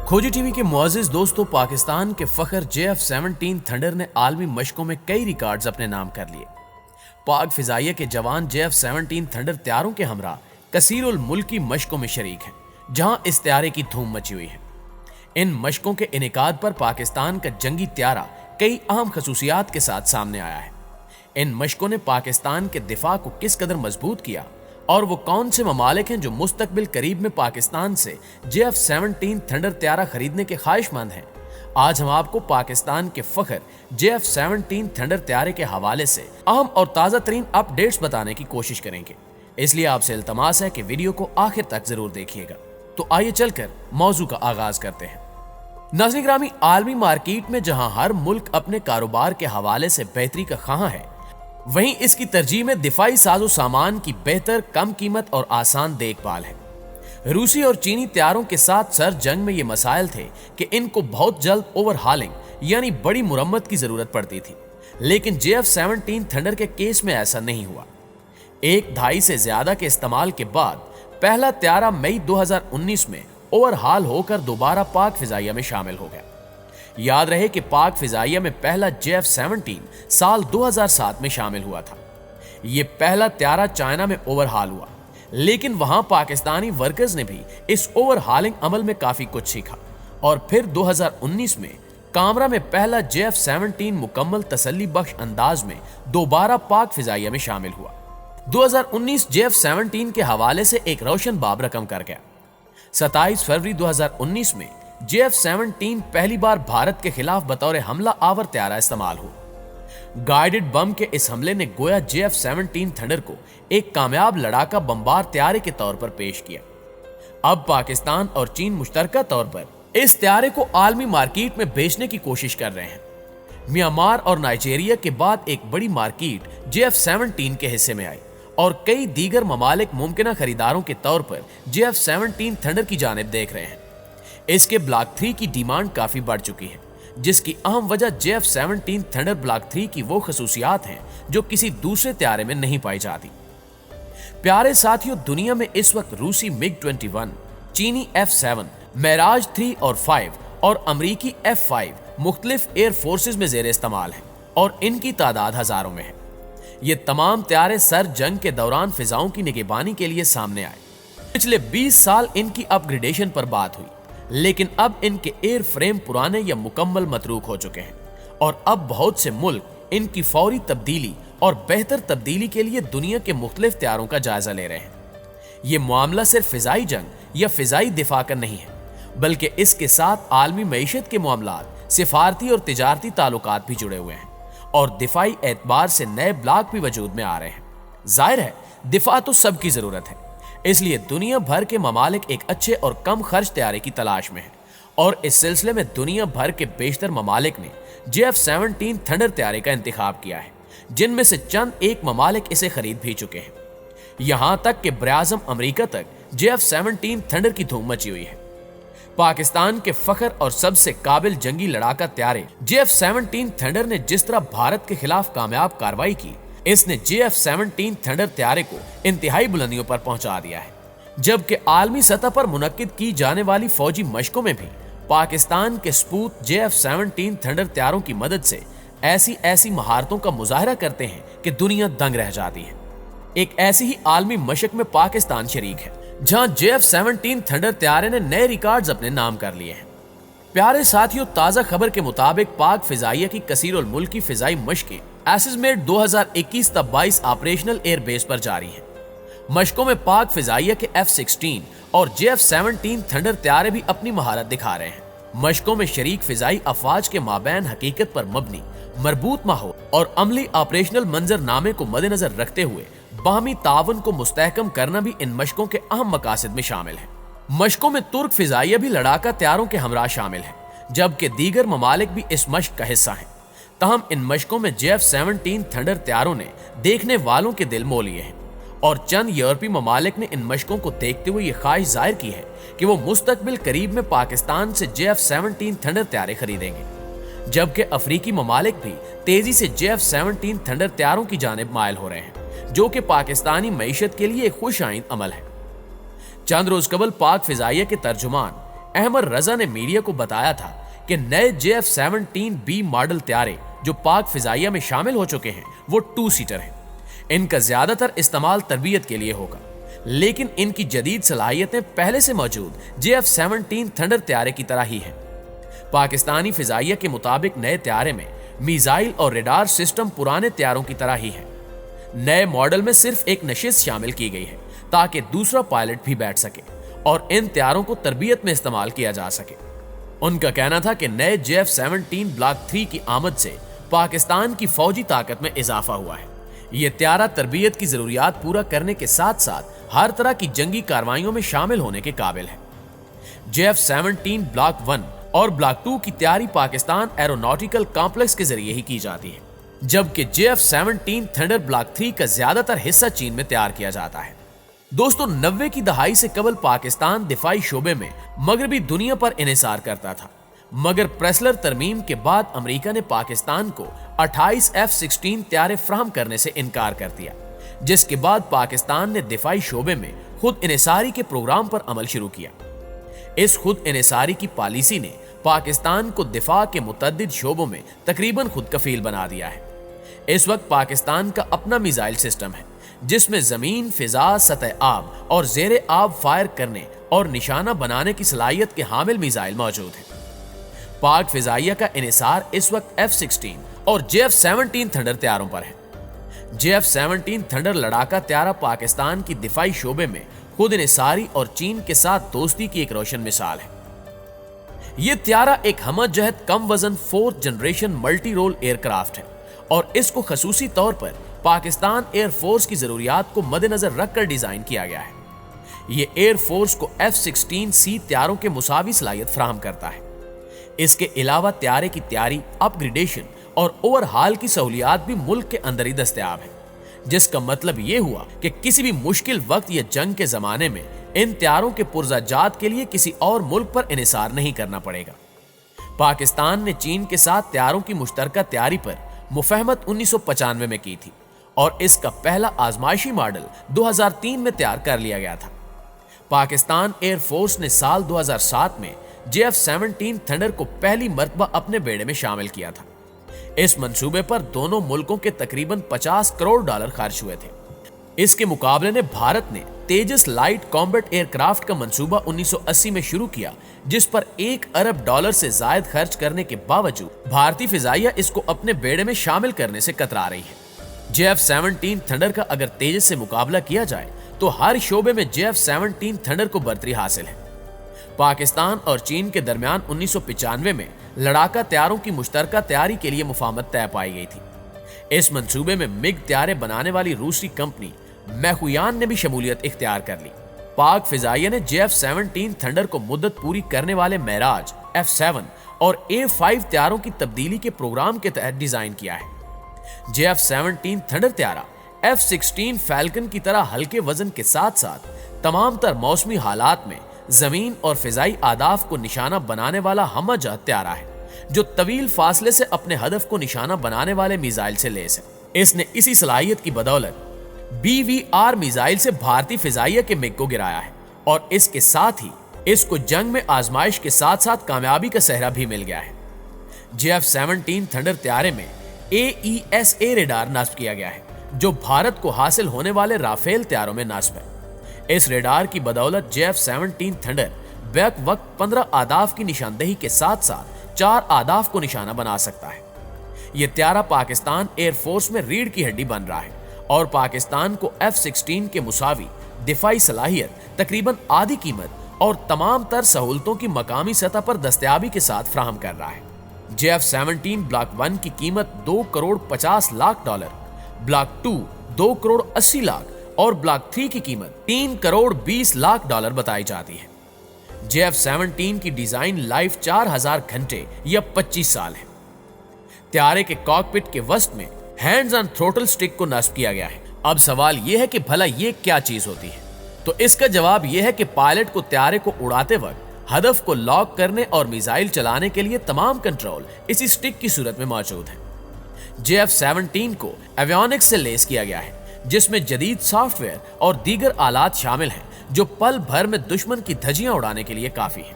खोजी टीवी के मुअज़्ज़िज़ दोस्तों, पाकिस्तान के फखर JF-17 थंडर ने आलमी मशकों में कई रिकॉर्ड्स अपने नाम कर लिए। पाक फिजाइया के जवान JF-17 थंडर त्यारों के हमरा कसीरुल मुल्की मशकों में शरीक हैं, जहां इस त्यारे की धूम मची हुई है। इन मशकों के इनेकाद पर पाकिस्तान का जंगी त्यारा कई अहम खसूसियात के साथ सामने आया है। इन मशकों ने पाकिस्तान के दिफा को किस कदर मजबूत किया और वो कौन से ममालिक हैं जो मुस्तकबिल करीब में पाकिस्तान से JF-17 थंडर त्यारा खरीदने के ख्वाहिशमंद हैं। आज हम आपको पाकिस्तान के फखर JF-17 थंडर त्यारे के हवाले से अहम और ताज़ा तरीन अपडेट्स बताने की कोशिश करेंगे, इसलिए आपसे इल्तमास है कि वीडियो को आखिर तक जरूर देखिएगा। तो आइए चलकर मौजू का आगाज करते हैं। नाज़रीन ग्रामी, आलमी मार्केट में जहां हर मुल्क अपने कारोबार के हवाले से बेहतरी का ख्वाह है, वहीं इसकी तरजीह में दिफाई साजो सामान की बेहतर, कम कीमत और आसान देखभाल है। रूसी और चीनी त्यारों के साथ सर जंग में ये मसाइल थे कि इनको बहुत जल्द ओवरहालिंग यानी बड़ी मुरम्मत की जरूरत पड़ती थी, लेकिन JF-17 थंडर के केस में ऐसा नहीं हुआ। एक दहाई से ज्यादा के इस्तेमाल के बाद पहला त्यारा मई 2019 में ओवरहाल होकर दोबारा पाक फिजाइया में शामिल हो गया। याद रहे कि पाक फिजाइया में पहला JF-17 साल 2007 में शामिल हुआ था। यह पहला त्यारा चाइना में ओवरहाल हुआ, लेकिन वहां पाकिस्तानी वर्कर्स ने भी इस ओवरहालिंग अमल में काफी कुछ सीखा और फिर 2019 में कामरा में पहला JF-17 मुकम्मल तसल्ली बख्श अंदाज में दोबारा पाक फिजाइया में शामिल हुआ। 2019 JF-17 के हवाले से एक रोशन बाब रकम कर गया। 27 फरवरी 2019 में JF-17 पहली बार भारत के खिलाफ बतौर हमला आवर त्यारा इस्तेमाल हुआ। गाइडेड बम के इस हमले ने गोया JF-17 थंडर को एक कामयाब लड़ाका बमबार त्यारे के तौर पर पेश किया। अब पाकिस्तान और चीन मुश्तरका तौर पर इस त्यारे को आलमी मार्केट में बेचने की कोशिश कर रहे हैं। म्यांमार और नाइजीरिया के बाद एक बड़ी मार्केट JF-17 के हिस्से में आई और कई दीगर ममालिक मुमकिना खरीदारों के तौर पर JF-17 थंडर की जानिब देख रहे हैं। इसके ब्लॉक 3 की डिमांड काफी बढ़ चुकी है, जिसकी अहम वजह JF-17 थंडर ब्लॉक 3 की वो खसूसियात हैं जो किसी दूसरे त्यारे में नहीं पाई जाती। प्यारे साथियों, दुनिया में इस वक्त रूसी MiG-21, चीनी F-7, मेराज 3 और 5 और अमरीकी F-5 मुख्तलिफ एयर फोर्सेज में जेर इस्तेमाल है और इनकी तादाद हजारों में है। ये तमाम त्यारे सर जंग के दौरान फिजाओं की निगहबानी के लिए सामने आए। पिछले 20 साल इनकी अपग्रेडेशन पर बात हुई, लेकिन अब इनके एयर फ्रेम पुराने या मुकम्मल मतरूक हो चुके हैं और अब बहुत से मुल्क इनकी फौरी तब्दीली और बेहतर तब्दीली के लिए दुनिया के मुख्तलिफ त्यारों का जायजा ले रहे हैं। ये मामला सिर्फ फिजाई जंग या फिजाई दिफा का नहीं है, बल्कि इसके साथ आलमी मईशत के मामलात, सिफारती और तिजारती ताल्लुकात भी जुड़े हुए हैं और दिफाई एतबार से नए ब्लॉक भी वजूद में आ रहे हैं। जाहिर है, दिफा तो सबकी जरूरत है, इसलिए दुनिया भर के ममालिक एक अच्छे और कम खर्च त्यारे की तलाश में है और इस सिलसिले में दुनिया भर के बेशतर ममालिक ने JF-17 थंडर त्यारे का इंतखाब किया है, जिनमें से चंद एक ममालिक इसे खरीद भी चुके हैं। यहां तक कि बराज़म अमेरिका तक JF-17 थंडर की धूम मची हुई है। पाकिस्तान के फखर और सबसे काबिल जंगी लड़ाका त्यारे JF-17 थंडर ने जिस तरह भारत के खिलाफ कामयाब कार्रवाई की, इसने JF-17 थंडर त्यारे को इंतहाई बुलंदियों पर पहुंचा दिया है। जबकि आलमी सतह पर मुनक्किद की जाने वाली फौजी मशकों में भी पाकिस्तान के सपूत JF-17 थंडर त्यारों की मदद से ऐसी महारतों का मुजाहरा करते हैं कि दुनिया दंग रह जाती है। एक ऐसी ही आलमी मशक में पाकिस्तान शरीक है, जहां JF-17 थंडर त्यारे ने नए रिकॉर्ड्स अपने नाम कर लिए हैं। प्यारे साथियों, ताजा खबर के मुताबिक पाक फिजाइया की कसीरुल मुल्की फिजाई मशकें एसिसमेट 2021-22 ऑपरेशनल एयर बेस पर जारी हैं। मशकों में पाक फिजाइया के F-16 और JF-17 थंडर त्यारे भी अपनी महारत दिखा रहे हैं। मशकों में शरीक फिजाई अफवाज के माबैन हकीकत पर मबनी मरबूत माहौल और अमली ऑपरेशनल मंजरनामे को मद्देनजर रखते हुए बाहमी तावन को मुस्तहकम करना भी इन मशकों के अहम मकासद में शामिल है। मशकों में तुर्क फिजाइया भी लड़ाका त्यारों के हमरा शामिल है, जबकि दीगर ममालिक भी इस मशक का हिस्सा हैं। तहम इन मशकों में JF-17 थंडर त्यारों ने देखने वालों के दिल मोह लिए हैं और चंद यूरोपीय ममालिक ने इन मशकों को देखते हुए ये ख्वाहिश जाहिर की है कि वो मुस्तकबिल करीब में पाकिस्तान से JF-17 थंडर त्यारे खरीदेंगे, जबकि अफ्रीकी ममालिक भी तेजी से JF-17 थंडर त्यारों की जानिब मायल हो रहे हैं, जो कि पाकिस्तानी मईशत के लिए खुश आइंद अमल है। चंद रोज कबल पाक फिजाइया के तर्जुमान अहमद रजा ने मीडिया को बताया था कि नए JF-17B मॉडल त्यारे जो पाक फिजाइया में शामिल हो चुके हैं वो 2 सीटर हैं। इनका ज्यादातर इस्तेमाल तरबियत के लिए होगा, लेकिन इनकी जदीद सलाहियतें पहले से मौजूद JF-17 थंडर त्यारे की तरह ही हैं। पाकिस्तानी फिजाइया के मुताबिक नए त्यारे में मिसाइल और रेडार सिस्टम पुराने त्यारों की तरह ही है। नए मॉडल में सिर्फ एक नशिस्त शामिल की गई है ताकि दूसरा पायलट भी बैठ सके और इन त्यारों को तरबियत में इस्तेमाल किया जा सके। उनका कहना था कि नए JF-17 ब्लॉक 3 की आमद से पाकिस्तान की फौजी ताकत में इजाफा हुआ है। ये त्यारा तरबियत की जरूरियात पूरा करने के साथ साथ हर तरह की जंगी कार्रवाइयों में शामिल होने के काबिल है। JF-17 ब्लॉक 1 और ब्लॉक 2 की तैयारी पाकिस्तान एरोनॉटिकल कॉम्प्लेक्स के जरिए ही की जाती है, जबकि JF-17 थंडर ब्लॉक 3 का ज्यादातर हिस्सा चीन में तैयार किया जाता है। दोस्तों, 90 की दहाई से कबल पाकिस्तान दिफाई शोबे में मगरबी दुनिया पर इन्हिसार करता था, मगर प्रेसलर तरमीम के बाद अमेरिका ने पाकिस्तान को 28 F-16 त्यारे फ्राहम करने से इनकार कर दिया, जिसके बाद पाकिस्तान ने दिफाई शोबे में खुद इन्हिसारी के प्रोग्राम पर अमल शुरू किया। इस खुद इन्हिसारी की पॉलिसी ने पाकिस्तान को दिफा के मुतअद्दिद शोबों में तकरीबन खुद कफील बना दिया है। इस वक्त पाकिस्तान का अपना मिसाइल सिस्टम है, जिसमें जमीन, फिजा, सतह आब और जेर आब फायर करने और निशाना बनाने की सलाहियत के हामिल मिसाइल मौजूद हैं। पाक फिजाइया का इन्हिसार इस वक्त F-16 और JF-17 थंडर त्यारों पर है। JF-17 थंडर लड़ाका त्यारा पाकिस्तान की दिफाई शोबे में खुद इन्हिसारी और चीन के साथ दोस्ती की एक रोशन मिसाल है। यह त्यारा एक हमजहत कम वजन 4th generation multi role aircraft है और इसको खसूसी तौर पर पाकिस्तान एयरफोर्स की जरूरियात को मद्देनजर रखकर डिजाइन किया गया है। यह एयरफोर्स को F-16C त्यारों के मुसावी सलाहियत फराहम करता है। इसके अलावा त्यारे की तैयारी, अपग्रेडेशन और ओवरहाल की सहूलियात भी मुल्क के अंदर ही दस्तयाब है, जिसका मतलब यह हुआ कि किसी भी मुश्किल वक्त या जंग के जमाने में इन त्यारों के पुर्जाजात के लिए किसी और मुल्क पर इन्हिसार नहीं करना पड़ेगा। पाकिस्तान ने चीन के साथ त्यारों की मुश्तरका तैयारी पर मुफाहमत 1995 में की थी और इसका पहला आजमाइशी मॉडल 2003 में तैयार कर लिया गया था। पाकिस्तान एयरफोर्स ने साल 2007 में JF-17 थंडर को पहली मर्तबा अपने बेड़े में शामिल किया था। इस मंसूबे पर दोनों मुल्कों के तकरीबन $50 करोड़ खर्च हुए थे। इसके मुकाबले में भारत ने तेजस लाइट कॉम्बैट एयरक्राफ्ट का मंसूबा 1980 में शुरू किया, जिस पर $1 अरब से जायद खर्च करने के बावजूद भारतीय फिजाइया इसको अपने बेड़े में शामिल करने से कतरा रही है। JF-17 थंडर का अगर तेजस से मुकाबला किया जाए तो हर शोबे में JF-17 थंडर को बर्तरी हासिल है। पाकिस्तान और चीन के दरमियान 1995 में लड़ाका त्यारों की मुश्तरका तैयारी के लिए मुफाहमत तय पाई गई थी। इस मंसूबे में मिग त्यारे बनाने वाली रूसी कंपनी मैखुयान ने भी शमूलियत इख्तियार कर ली। पाक फिजाइया ने JF-17 थंडर को मुद्दत पूरी करने वाले मेराज, F-7 और A-5 त्यारों की तब्दीली के प्रोग्राम के तहत डिजाइन किया है। JF-17 थंडर त्यारा F-16 फैल्कन की तरह हल्के वजन के साथ साथ तमाम तर मौसमी हालात में जमीन और फिजाई आदाफ को निशाना बनाने वाला हमजहत त्यारा है, जो तवील फासले से अपने हदफ को निशाना बनाने वाले मिसाइल से लेस है। इसने इसी सलाहियत की बदौलत BVR मिसाइल से भारतीय फिजाइया के मिग को गिराया है और इसके साथ ही इसको जंग में आजमाइश के साथ साथ कामयाबी का सहरा भी मिल गया है। JF-17 थंडर त्यारे में AESA रेडार नस्ब किया गया है, जो भारत को हासिल होने वाले राफेल त्यारों में नस्ब है। इस रेडार की बदौलत JF-17 थंडर बैक वक्त 15 आदाफ की निशानदेही के साथ साथ 4 आदाफ को निशाना बना सकता है। यह त्यारा पाकिस्तान एयरफोर्स में रीढ़ की हड्डी बन रहा है और पाकिस्तान को F-16 के मुसावी दिफाई सलाहियत, तकरीबन आधी कीमत और तमाम तर सहूलतों की मकामी सतह पर दस्तयाबी के साथ फ्राहम कर रहा है। JF-17 ब्लॉक 1 की कीमत $2,50,00,000, ब्लॉक 2 $2,80,00,000 और ब्लॉक 3 की कीमत $3,20,00,000 बताई जाती है। JF-17 की डिजाइन लाइफ 4000 घंटे या 25 साल है। त्यारे के कॉकपिट के वस्त में हैंड्स ऑन थ्रोटल स्टिक को नस्ब किया गया है। अब सवाल यह है कि भला ये क्या चीज होती है? तो इसका जवाब यह है कि पायलट को त्यारे को उड़ाते वक्त हदफ को लॉक करने और मिसाइल चलाने के लिए तमाम कंट्रोल इसी स्टिक की सूरत में मौजूद है। JF-17 को एवियोनिक्स से लेस किया गया है, जिसमें जदीद सॉफ्टवेयर और दीगर आलात शामिल हैं जो पल भर में दुश्मन की धज्जियां उड़ाने के लिए काफी है।